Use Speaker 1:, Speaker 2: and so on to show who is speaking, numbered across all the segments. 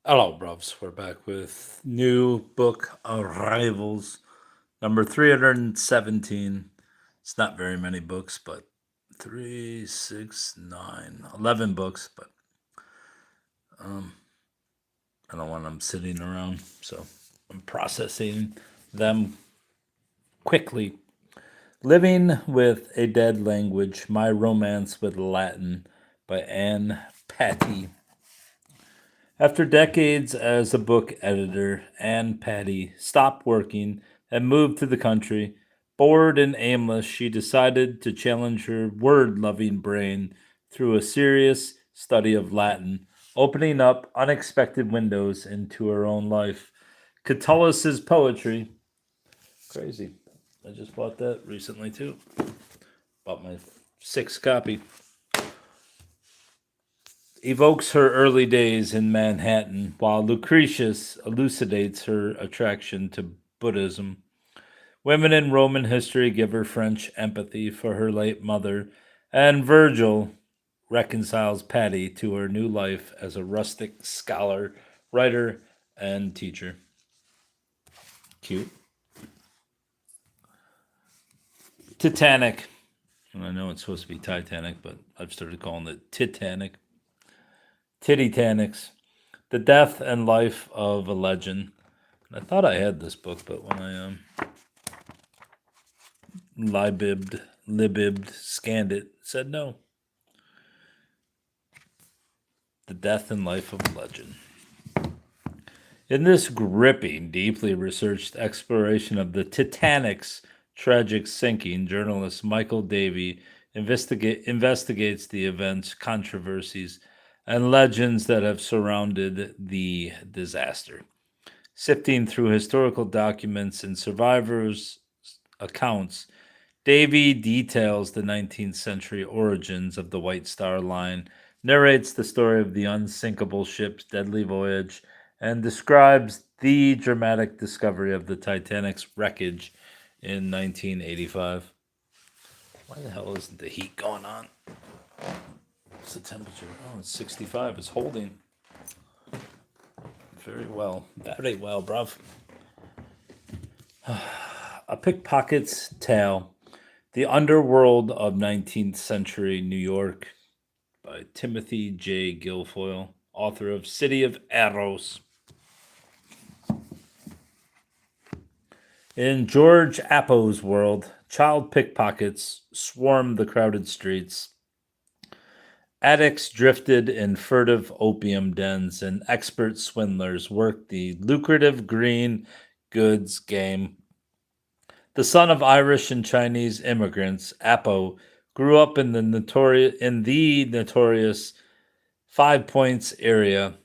Speaker 1: Hello, bruvs. We're back with new book arrivals, number 317. It's not very many books, but 11 books, but um, I don't want them sitting around, so I'm processing them quickly. Living with a Dead Language, My Romance with Latin by Anne Patty. After decades as a book editor, Anne Patty stopped working and moved to the country. Bored and aimless, she decided to challenge her word loving brain through a serious study of Latin, opening up unexpected windows into her own life. Catullus's poetry. Crazy. I just bought that recently too. Bought my sixth copy. Evokes her early days in Manhattan, while Lucretius elucidates her attraction to Buddhism. Women in Roman history give her French empathy for her late mother, and Virgil reconciles Patty to her new life as a rustic scholar, writer, and teacher. Cute. Titanic. And I know it's supposed to be Titanic, but I've started calling it Titanic. Titanics. The Death and Life of a Legend. I thought I had this book, but when I libibbed, scanned it, said no. The Death and Life of a Legend. In this gripping, deeply researched exploration of the Titanic's tragic sinking, journalist Michael Davey investigates the events, controversies, and legends that have surrounded the disaster. Sifting through historical documents and survivors' accounts, Davy details the 19th century origins of the White Star Line, narrates the story of the unsinkable ship's deadly voyage, and describes the dramatic discovery of the Titanic's wreckage in 1985. Why the hell isn't the heat going on? What's the temperature? Oh, it's 65. It's holding. Very well. Very well, bruv. A Pickpocket's Tale. The Underworld of 19th Century New York by Timothy J. Guilfoyle, author of City of Eros. In George Appo's world, child pickpockets swarmed the crowded streets. Addicts drifted in furtive opium dens, and expert swindlers worked the lucrative green goods game. The son of Irish and Chinese immigrants, Appo grew up in the notorious Five Points area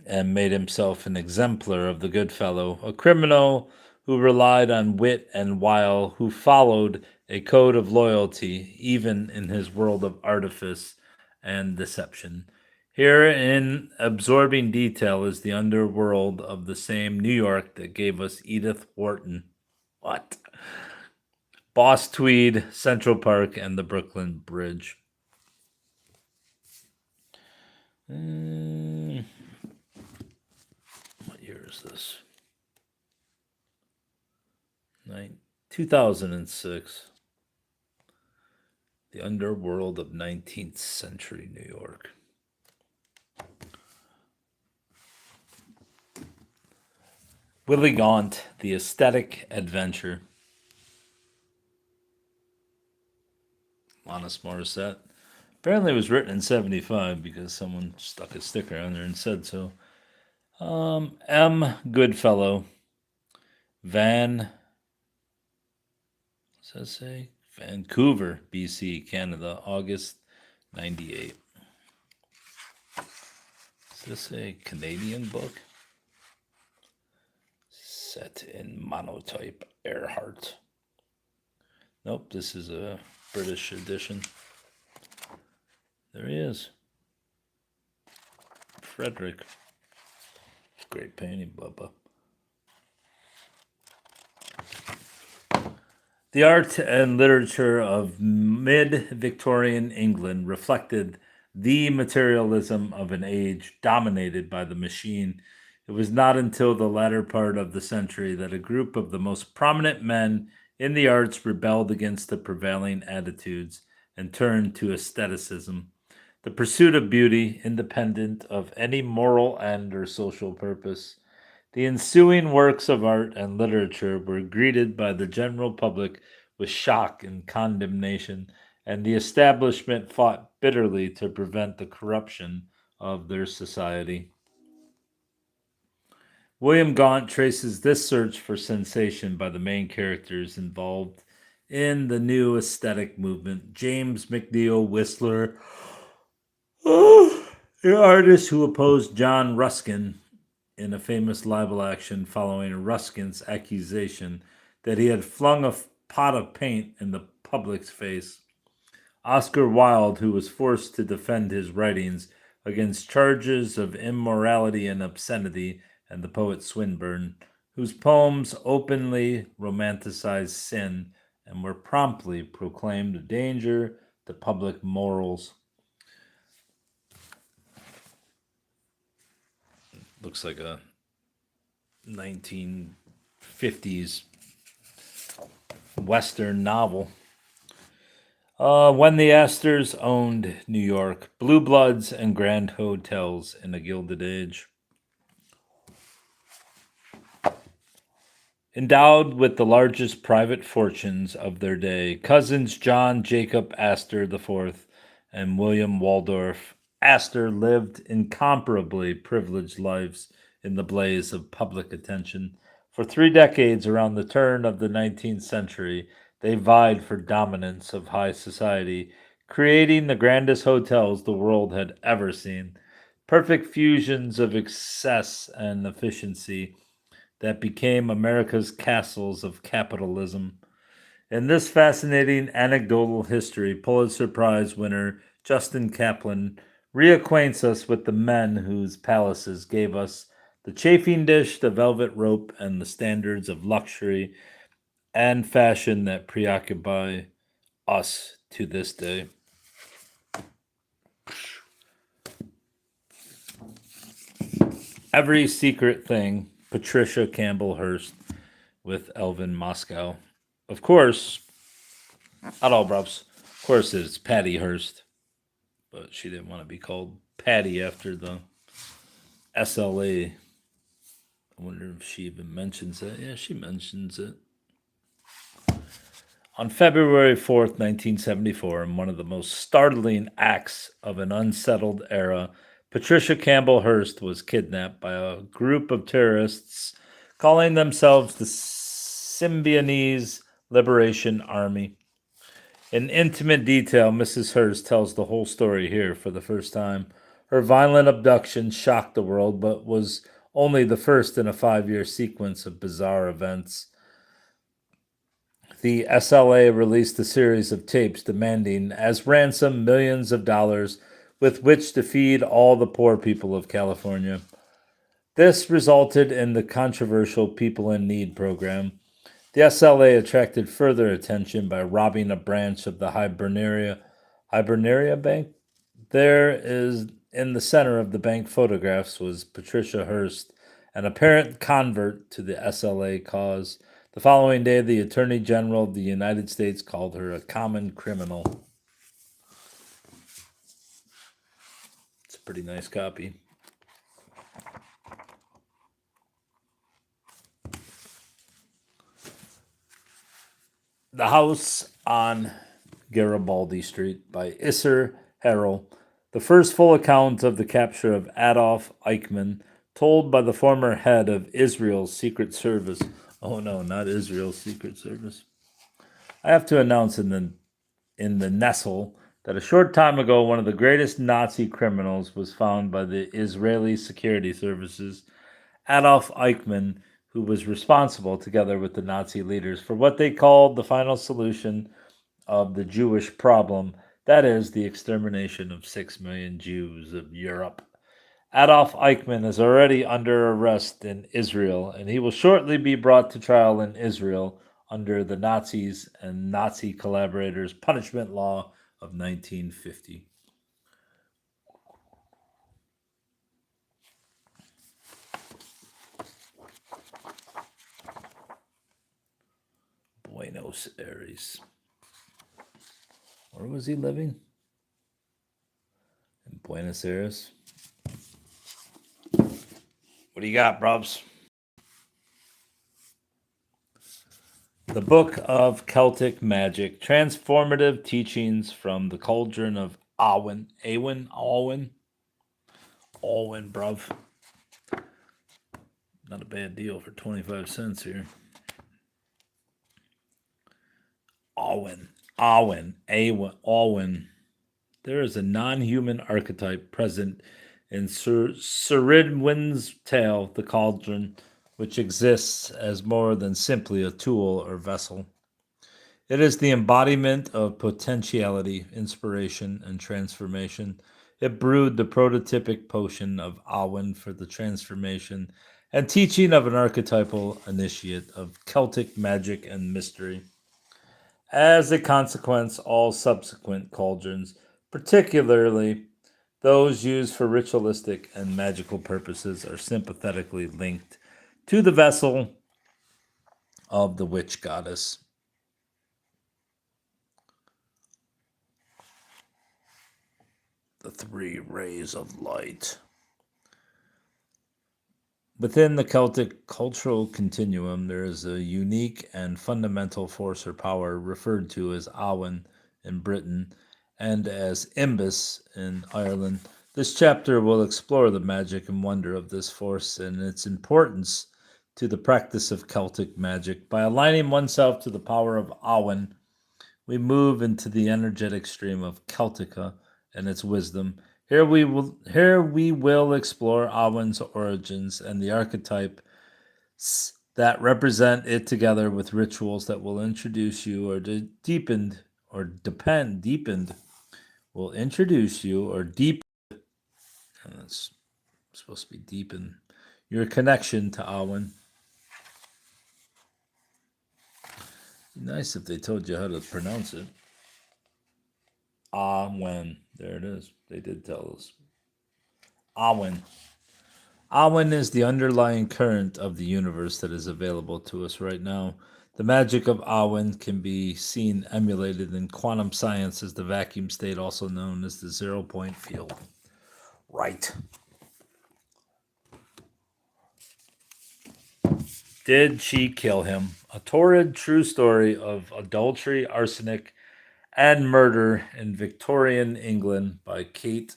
Speaker 1: and made himself an exemplar of the good fellow, a criminal who relied on wit and wile, who followed a code of loyalty even in his world of artifice and deception. Here, in absorbing detail, is the underworld of the same New York that gave us Edith Wharton. What? Boss Tweed, Central Park, and the Brooklyn Bridge. What year is this? 2006. The Underworld of 19th Century New York. Willie Gaunt, The Aesthetic Adventure. Alanis Morissette. Apparently, it was written in '75 because someone stuck a sticker on there and said so. M. Goodfellow. Van. What's that say? Vancouver, BC, Canada, August '98. Is this a Canadian book? Set in monotype Earhart. Nope, this is a British edition. There he is. Frederick. Great painting, Bubba. The art and literature of mid Victorian England reflected the materialism of an age dominated by the machine. It was not until the latter part of the century that a group of the most prominent men in the arts rebelled against the prevailing attitudes and turned to aestheticism, the pursuit of beauty, independent of any moral end or social purpose. The ensuing works of art and literature were greeted by the general public with shock and condemnation, and the establishment fought bitterly to prevent the corruption of their society. William Gaunt traces this search for sensation by the main characters involved in the new aesthetic movement. James McNeill Whistler, the artist who opposed John Ruskin in a famous libel action following Ruskin's accusation that he had flung a pot of paint in the public's face. Oscar Wilde, who was forced to defend his writings against charges of immorality and obscenity, and the poet Swinburne, whose poems openly romanticized sin and were promptly proclaimed a danger to public morals. Looks like a 1950s Western novel. When the Astors owned New York, Blue Bloods and grand hotels in a Gilded Age. Endowed with the largest private fortunes of their day, cousins John Jacob Astor IV and William Waldorf Astor lived incomparably privileged lives in the blaze of public attention. For 3 decades around the turn of the 19th century, they vied for dominance of high society, creating the grandest hotels the world had ever seen, perfect fusions of excess and efficiency that became America's castles of capitalism. In this fascinating anecdotal history, Pulitzer Prize winner Justin Kaplan reacquaints us with the men whose palaces gave us the chafing dish, the velvet rope, and the standards of luxury and fashion that preoccupy us to this day. Every Secret Thing, Patricia Campbell Hearst with Elvin Moscow. Of course, not all props. Of course, it's Patty Hearst, but she didn't want to be called Patty after the SLA. I wonder if she even mentions it. Yeah, she mentions it. On February 4th, 1974, in one of the most startling acts of an unsettled era, Patricia Campbell Hearst was kidnapped by a group of terrorists calling themselves the Symbionese Liberation Army. In intimate detail, Mrs. Hearst tells the whole story here for the first time. Her violent abduction shocked the world, but was only the first in a 5-year sequence of bizarre events. The SLA released a series of tapes demanding as ransom millions of dollars with which to feed all the poor people of California. This resulted in the controversial People in Need program. The SLA attracted further attention by robbing a branch of the Hibernaria Bank. There is in the center of the bank photographs was Patricia Hearst, an apparent convert to the SLA cause. The following day, the Attorney General of the United States called her a common criminal. It's a pretty nice copy. The House on Garibaldi Street by Isser Harrell, the first full account of the capture of Adolf Eichmann, told by the former head of Israel's Secret Service. Oh no, not Israel's Secret Service. I have to announce in the Nestle that a short time ago, one of the greatest Nazi criminals was found by the Israeli security services, Adolf Eichmann, who was responsible, together with the Nazi leaders, for what they called the final solution of the Jewish problem, that is, the extermination of 6 million Jews of Europe. Adolf Eichmann is already under arrest in Israel, and he will shortly be brought to trial in Israel under the Nazis and Nazi collaborators punishment law of 1950. Buenos Aires. Where was he living? In Buenos Aires. What do you got, Brubs? The Book of Celtic Magic, Transformative Teachings from the Cauldron of Alwyn. Alwyn, bruv. Not a bad deal for 25 cents here. Alwyn. There is a non-human archetype present in Sir Ceridwen's tale, The Cauldron, which exists as more than simply a tool or vessel. It is the embodiment of potentiality, inspiration, and transformation. It brewed the prototypic potion of Alwyn for the transformation and teaching of an archetypal initiate of Celtic magic and mystery. As a consequence, all subsequent cauldrons, particularly those used for ritualistic and magical purposes, are sympathetically linked to the vessel of the witch goddess. The three rays of light. Within the Celtic cultural continuum, there is a unique and fundamental force or power referred to as Awen in Britain and as Imbus in Ireland. This chapter will explore the magic and wonder of this force and its importance to the practice of Celtic magic. By aligning oneself to the power of Awen, we move into the energetic stream of Celtica and its wisdom. Here we will explore Awen's origins and the archetypes that represent it, together with rituals that will introduce you or deepened will introduce you or deepen, and it's supposed to be deepen your connection to Awen. Nice if they told you how to pronounce it. Awen. There it is. They did tell us. Awen. Awen is the underlying current of the universe that is available to us right now. The magic of Awen can be seen emulated in quantum science as the vacuum state, also known as the zero-point field. Right. Did she kill him? A torrid true story of adultery, arsenic, and murder in Victorian England by Kate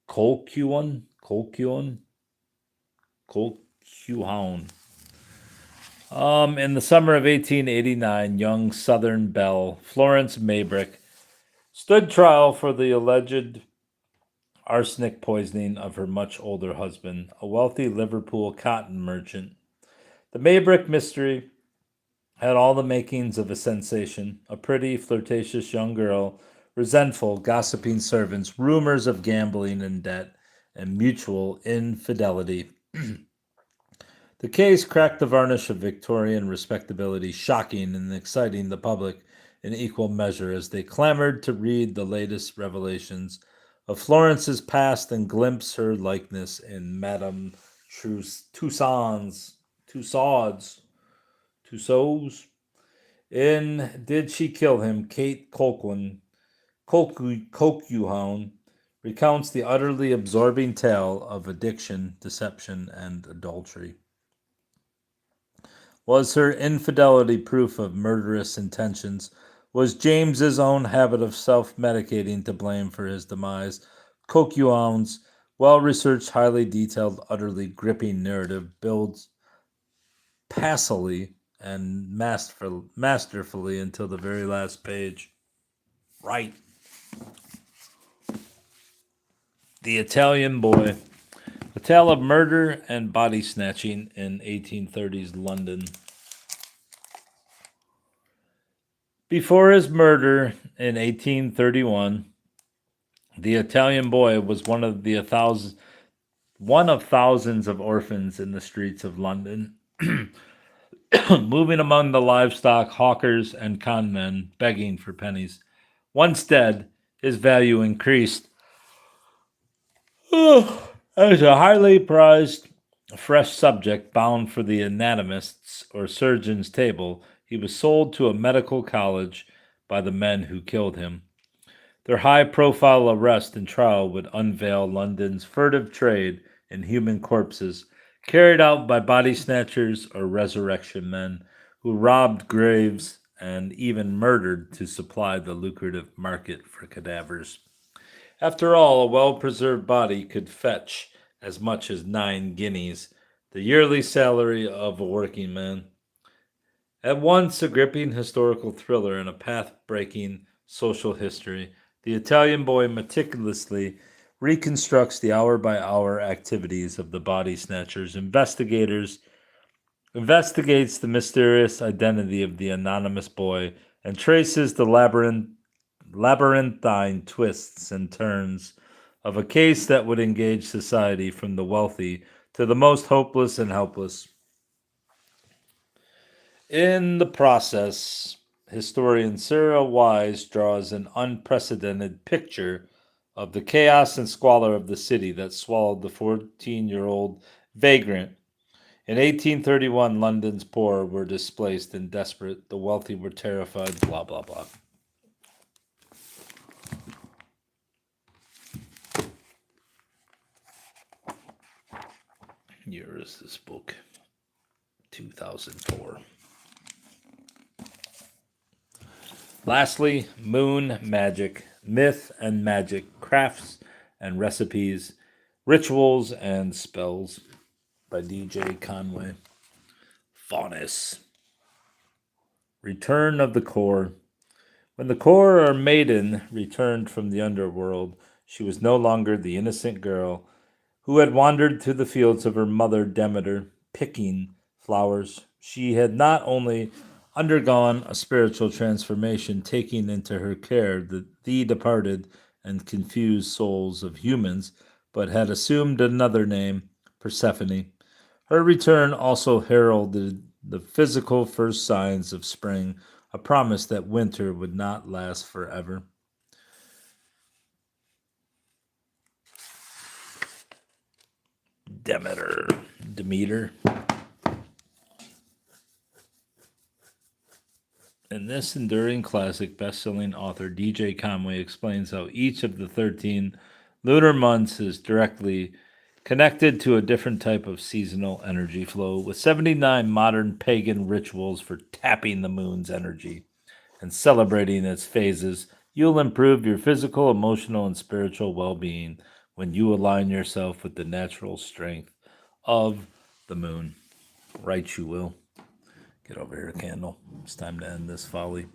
Speaker 1: Colquhoun. In the summer of 1889, young Southern belle Florence Maybrick stood trial for the alleged arsenic poisoning of her much older husband, a wealthy Liverpool cotton merchant. The Maybrick mystery had all the makings of a sensation. A pretty, flirtatious young girl, resentful, gossiping servants, rumors of gambling and debt, and mutual infidelity. The case cracked the varnish of Victorian respectability, shocking and exciting the public in equal measure as they clamored to read the latest revelations of Florence's past and glimpse her likeness in Madame Tussauds. In Did She Kill Him? Kate Colquhoun recounts the utterly absorbing tale of addiction, deception, and adultery. Was her infidelity proof of murderous intentions? Was James's own habit of self-medicating to blame for his demise? Colquhoun's well-researched, highly detailed, utterly gripping narrative builds passively and masterfully until the very last page. Right. The Italian Boy. A tale of murder and body snatching in 1830s London. Before his murder in 1831, the Italian boy was one of thousands of orphans in the streets of London, moving among the livestock, hawkers, and con men, begging for pennies. Once dead, his value increased. As a highly prized fresh subject bound for the anatomist's or surgeon's table, he was sold to a medical college by the men who killed him. Their high profile arrest and trial would unveil London's furtive trade in human corpses carried out by body snatchers or resurrection men who robbed graves and even murdered to supply the lucrative market for cadavers. After all, a well preserved body could fetch as much as 9 guineas, the yearly salary of a working man. At once a gripping historical thriller and a path breaking social history, the Italian boy meticulously reconstructs the hour by hour activities of the body snatchers, investigates the mysterious identity of the anonymous boy, and traces the labyrinthine twists and turns of a case that would engage society from the wealthy to the most hopeless and helpless. In the process, historian Sarah Wise draws an unprecedented picture of the chaos and squalor of the city that swallowed the 14-year-old vagrant. In 1831, London's poor were displaced and desperate. The wealthy were terrified, blah, blah, blah. Here is this book, 2004. Lastly, Moon Magic, Myth and Magic, Crafts and Recipes, Rituals and Spells by D.J. Conway. Faunus. Return of the Core. When the Core or Maiden returned from the underworld, she was no longer the innocent girl who had wandered through the fields of her mother Demeter, picking flowers. She had not only undergone a spiritual transformation, taking into her care the departed and confused souls of humans, but had assumed another name, Persephone. Her return also heralded the physical first signs of spring, a promise that winter would not last forever. Demeter. In this enduring classic, best-selling author D.J. Conway explains how each of the 13 lunar months is directly connected to a different type of seasonal energy flow, with 79 modern pagan rituals for tapping the moon's energy and celebrating its phases. You'll improve your physical, emotional, and spiritual well-being when you align yourself with the natural strength of the moon. Right, you will. Get over here, candle. It's time to end this folly.